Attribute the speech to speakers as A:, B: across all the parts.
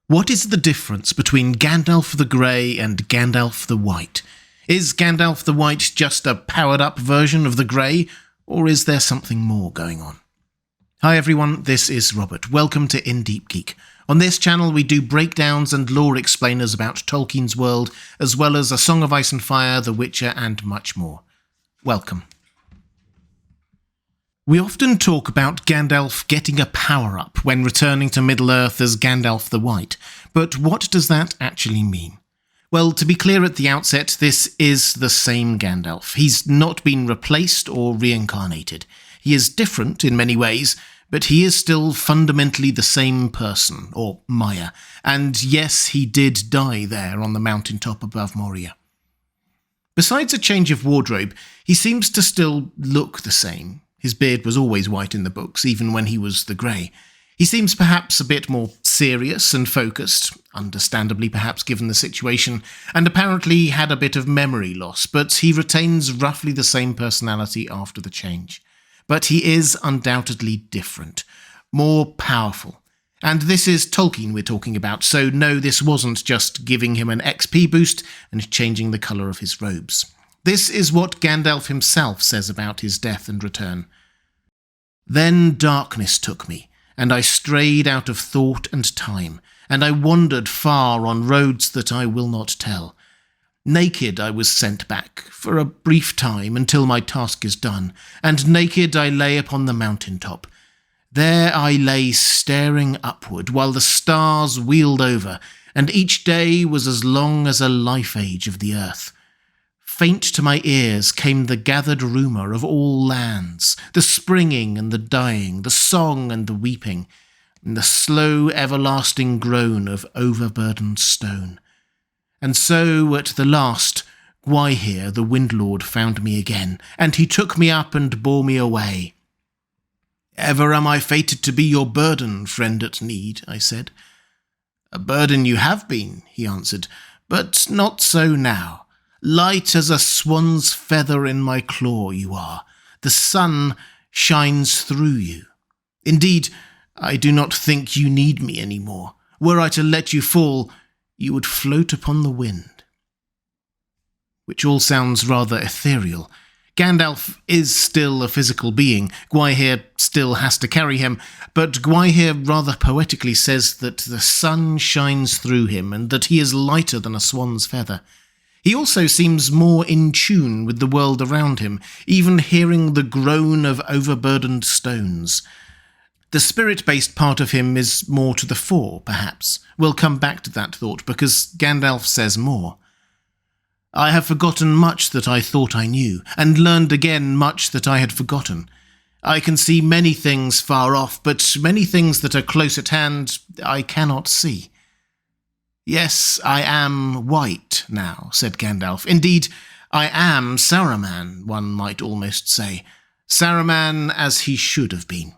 A: What is the difference between Gandalf the Grey and Gandalf the White? Is Gandalf the White just a powered-up version of the Grey, or is there something more going on? Hi everyone, this is Robert. Welcome to In Deep Geek. On this channel we do breakdowns and lore explainers about Tolkien's world, as well as A Song of Ice and Fire, The Witcher, and much more. Welcome. We often talk about Gandalf getting a power-up when returning to Middle-earth as Gandalf the White, but what does that actually mean? Well, to be clear at the outset, this is the same Gandalf. He's not been replaced or reincarnated. He is different in many ways, but he is still fundamentally the same person, or Maya, and yes, he did die there on the mountaintop above Moria. Besides a change of wardrobe, he seems to still look the same. His beard was always white in the books, even when he was the Grey. He seems perhaps a bit more serious and focused, understandably perhaps given the situation, and apparently had a bit of memory loss, but he retains roughly the same personality after the change. But he is undoubtedly different, more powerful. And this is Tolkien we're talking about, so no, this wasn't just giving him an XP boost and changing the colour of his robes. This is what Gandalf himself says about his death and return. Then darkness took me, and I strayed out of thought and time, and I wandered far on roads that I will not tell. Naked I was sent back, for a brief time until my task is done, and naked I lay upon the mountain-top. There I lay staring upward, while the stars wheeled over, and each day was as long as a life-age of the earth. Faint to my ears came the gathered rumour of all lands, the springing and the dying, the song and the weeping, and the slow everlasting groan of overburdened stone. And so, at the last, Gwaihir the Windlord found me again, and he took me up and bore me away. "Ever am I fated to be your burden, friend at need," I said. "A burden you have been," he answered, "but not so now. Light as a swan's feather in my claw you are. The sun shines through you. Indeed, I do not think you need me any more. Were I to let you fall, you would float upon the wind." Which all sounds rather ethereal. Gandalf is still a physical being. Gwaihir still has to carry him, but Gwaihir rather poetically says that the sun shines through him and that he is lighter than a swan's feather. He also seems more in tune with the world around him, even hearing the groan of overburdened stones. The spirit-based part of him is more to the fore, perhaps. We'll come back to that thought, because Gandalf says more. "I have forgotten much that I thought I knew, and learned again much that I had forgotten. I can see many things far off, but many things that are close at hand I cannot see." "Yes, I am white now," said Gandalf. "Indeed, I am Saruman, one might almost say. Saruman as he should have been."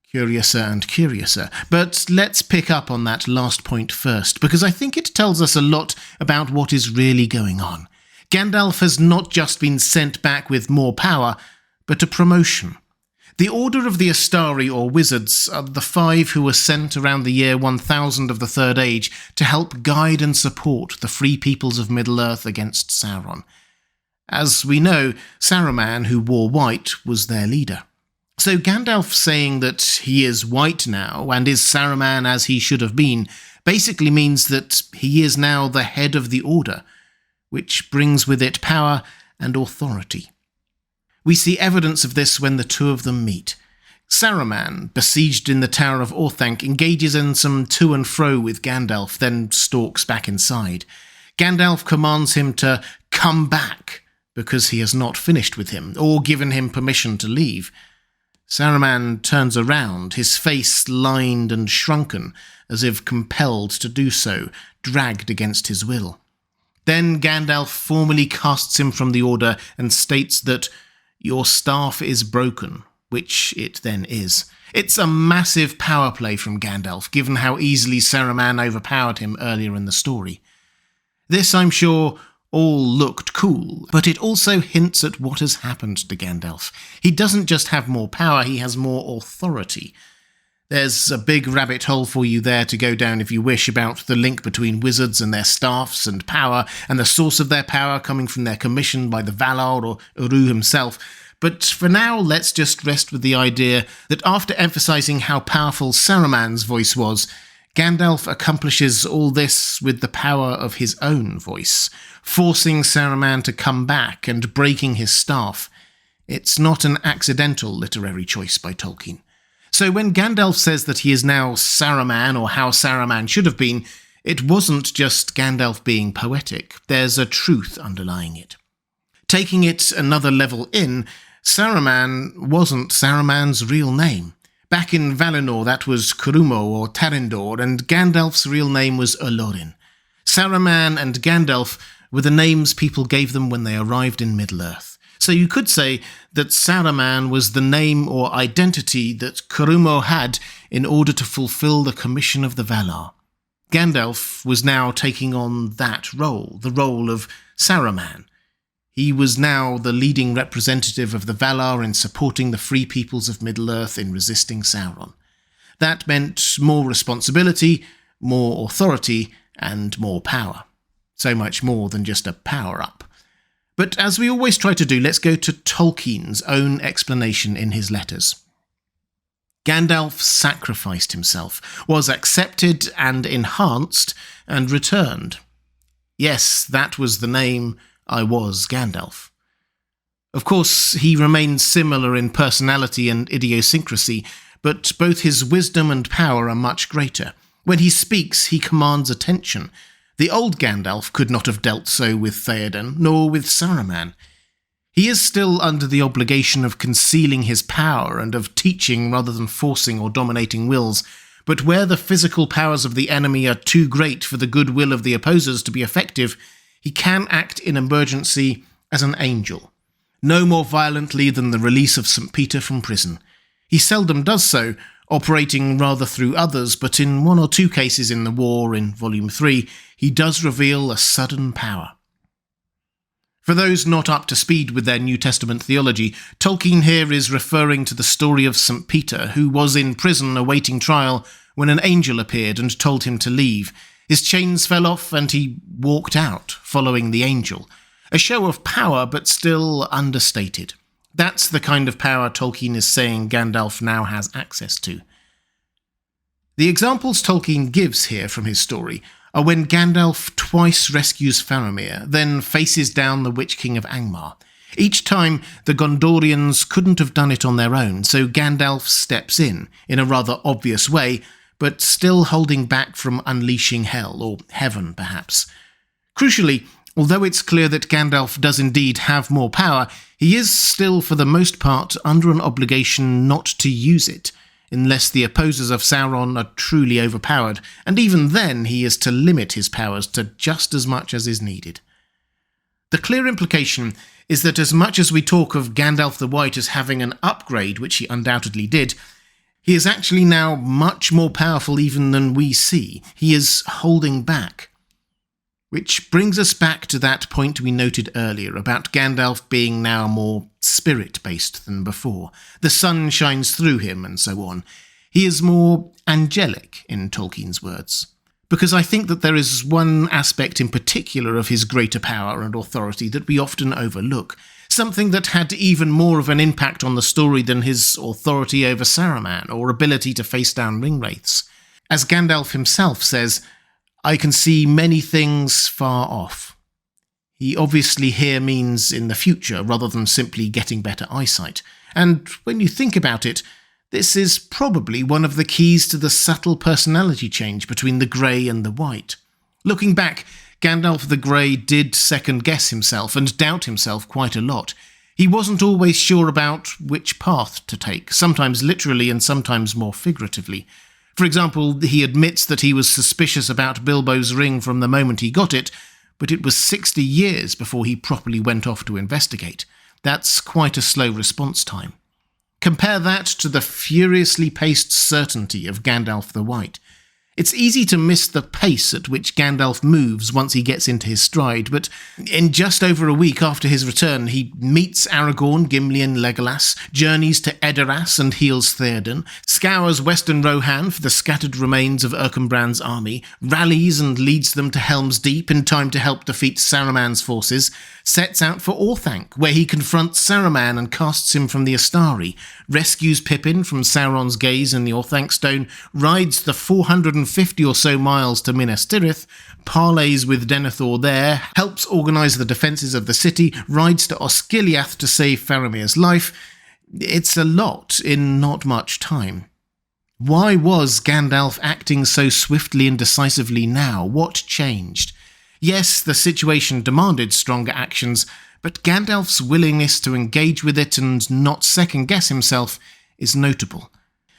A: Curiouser and curiouser, but let's pick up on that last point first, because I think it tells us a lot about what is really going on. Gandalf has not just been sent back with more power, but a promotion. The Order of the Astari, or Wizards, are the 5 who were sent around the year 1000 of the Third Age to help guide and support the free peoples of Middle-earth against Sauron. As we know, Saruman, who wore white, was their leader. So Gandalf saying that he is white now, and is Saruman as he should have been, basically means that he is now the head of the Order, which brings with it power and authority. We see evidence of this when the two of them meet. Saruman, besieged in the Tower of Orthanc, engages in some to and fro with Gandalf, then stalks back inside. Gandalf commands him to come back, because he has not finished with him, or given him permission to leave. Saruman turns around, his face lined and shrunken, as if compelled to do so, dragged against his will. Then Gandalf formally casts him from the Order and states that "your staff is broken," which it then is. It's a massive power play from Gandalf, given how easily Saruman overpowered him earlier in the story. This, I'm sure, all looked cool, but it also hints at what has happened to Gandalf. He doesn't just have more power, he has more authority. There's a big rabbit hole for you there to go down if you wish about the link between wizards and their staffs and power, and the source of their power coming from their commission by the Valar or Uru himself. But for now, let's just rest with the idea that after emphasizing how powerful Saruman's voice was, Gandalf accomplishes all this with the power of his own voice, forcing Saruman to come back and breaking his staff. It's not an accidental literary choice by Tolkien. So when Gandalf says that he is now Saruman, or how Saruman should have been, it wasn't just Gandalf being poetic. There's a truth underlying it. Taking it another level in, Saruman wasn't Saruman's real name. Back in Valinor, that was Curumo or Tarindor, and Gandalf's real name was Olorin. Saruman and Gandalf were the names people gave them when they arrived in Middle-earth. So you could say that Saruman was the name or identity that Curumo had in order to fulfill the commission of the Valar. Gandalf was now taking on that role, the role of Saruman. He was now the leading representative of the Valar in supporting the free peoples of Middle-earth in resisting Sauron. That meant more responsibility, more authority, and more power. So much more than just a power-up. But as we always try to do, let's go to Tolkien's own explanation in his letters. Gandalf sacrificed himself, was accepted and enhanced, and returned. Yes, that was the name I was Gandalf. Of course, he remains similar in personality and idiosyncrasy, but both his wisdom and power are much greater. When he speaks, he commands attention. The old Gandalf could not have dealt so with Theoden, nor with Saruman. He is still under the obligation of concealing his power and of teaching rather than forcing or dominating wills, but where the physical powers of the enemy are too great for the goodwill of the opposers to be effective, he can act in emergency as an angel, no more violently than the release of St. Peter from prison. He seldom does so, operating rather through others, but in one or two cases in the war in Volume 3, he does reveal a sudden power. For those not up to speed with their New Testament theology, Tolkien here is referring to the story of St. Peter, who was in prison awaiting trial when an angel appeared and told him to leave. His chains fell off and he walked out, following the angel. A show of power, but still understated. That's the kind of power Tolkien is saying Gandalf now has access to. The examples Tolkien gives here from his story are when Gandalf twice rescues Faramir, then faces down the Witch King of Angmar. Each time, the Gondorians couldn't have done it on their own, so Gandalf steps in a rather obvious way, but still holding back from unleashing hell, or heaven perhaps. Crucially, although it's clear that Gandalf does indeed have more power, he is still for the most part under an obligation not to use it, unless the opposers of Sauron are truly overpowered, and even then he is to limit his powers to just as much as is needed. The clear implication is that as much as we talk of Gandalf the White as having an upgrade, which he undoubtedly did, he is actually now much more powerful even than we see. He is holding back. Which brings us back to that point we noted earlier about Gandalf being now more spirit-based than before. The sun shines through him and so on. He is more angelic, in Tolkien's words. Because I think that there is one aspect in particular of his greater power and authority that we often overlook, something that had even more of an impact on the story than his authority over Saruman or ability to face down ringwraiths. As Gandalf himself says, I can see many things far off. He obviously here means in the future rather than simply getting better eyesight. And when you think about it, this is probably one of the keys to the subtle personality change between the grey and the white. Looking back, Gandalf the Grey did second-guess himself and doubt himself quite a lot. He wasn't always sure about which path to take, sometimes literally and sometimes more figuratively. For example, he admits that he was suspicious about Bilbo's ring from the moment he got it, but it was 60 years before he properly went off to investigate. That's quite a slow response time. Compare that to the furiously paced certainty of Gandalf the White. It's easy to miss the pace at which Gandalf moves once he gets into his stride, but in just over a week after his return, he meets Aragorn, Gimli and Legolas, journeys to Edoras and heals Theoden, scours Western Rohan for the scattered remains of Erkenbrand's army, rallies and leads them to Helm's Deep in time to help defeat Saruman's forces, sets out for Orthanc, where he confronts Saruman and casts him from the Astari, rescues Pippin from Sauron's gaze in the Orthanc Stone, rides the 450 or so miles to Minas Tirith, parleys with Denethor there, helps organise the defences of the city, rides to Osgiliath to save Faramir's life. It's a lot in not much time. Why was Gandalf acting so swiftly and decisively now? What changed? Yes, the situation demanded stronger actions, but Gandalf's willingness to engage with it and not second-guess himself is notable.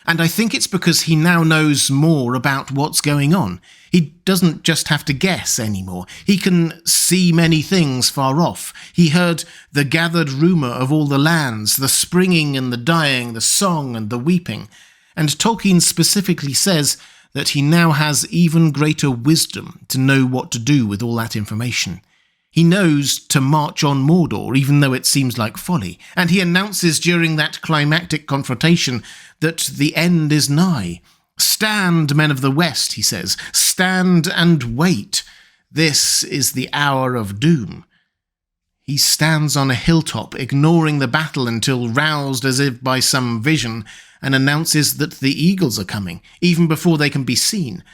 A: And I think it's because he now knows more about what's going on. He doesn't just have to guess anymore. He can see many things far off. He heard the gathered rumour of all the lands, the springing and the dying, the song and the weeping. And Tolkien specifically says that he now has even greater wisdom to know what to do with all that information. He knows to march on Mordor, even though it seems like folly, and he announces during that climactic confrontation that the end is nigh. "Stand, men of the West," he says, "stand and wait. This is the hour of doom." He stands on a hilltop, ignoring the battle until roused as if by some vision, and announces that the eagles are coming, even before they can be seen.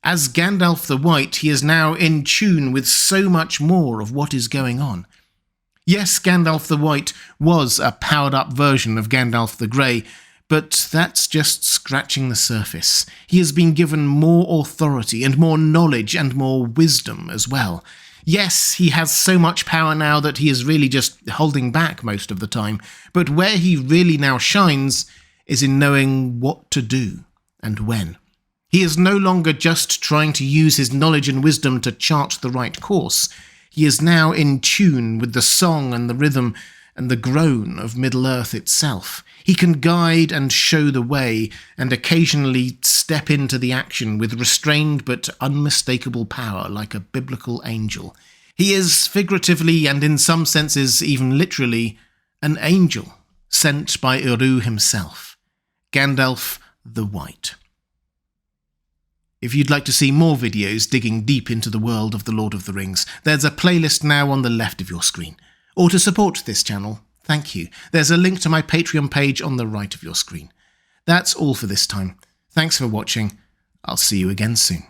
A: As Gandalf the White, he is now in tune with so much more of what is going on. Yes, Gandalf the White was a powered-up version of Gandalf the Grey, but that's just scratching the surface. He has been given more authority and more knowledge and more wisdom as well. Yes, he has so much power now that he is really just holding back most of the time, but where he really now shines is in knowing what to do and when. He is no longer just trying to use his knowledge and wisdom to chart the right course. He is now in tune with the song and the rhythm and the groan of Middle-earth itself. He can guide and show the way, and occasionally step into the action with restrained but unmistakable power like a biblical angel. He is, figuratively and in some senses even literally, an angel sent by Uru himself. Gandalf the White. If you'd like to see more videos digging deep into the world of The Lord of the Rings, there's a playlist now on the left of your screen. Or to support this channel, thank you. There's a link to my Patreon page on the right of your screen. That's all for this time. Thanks for watching. I'll see you again soon.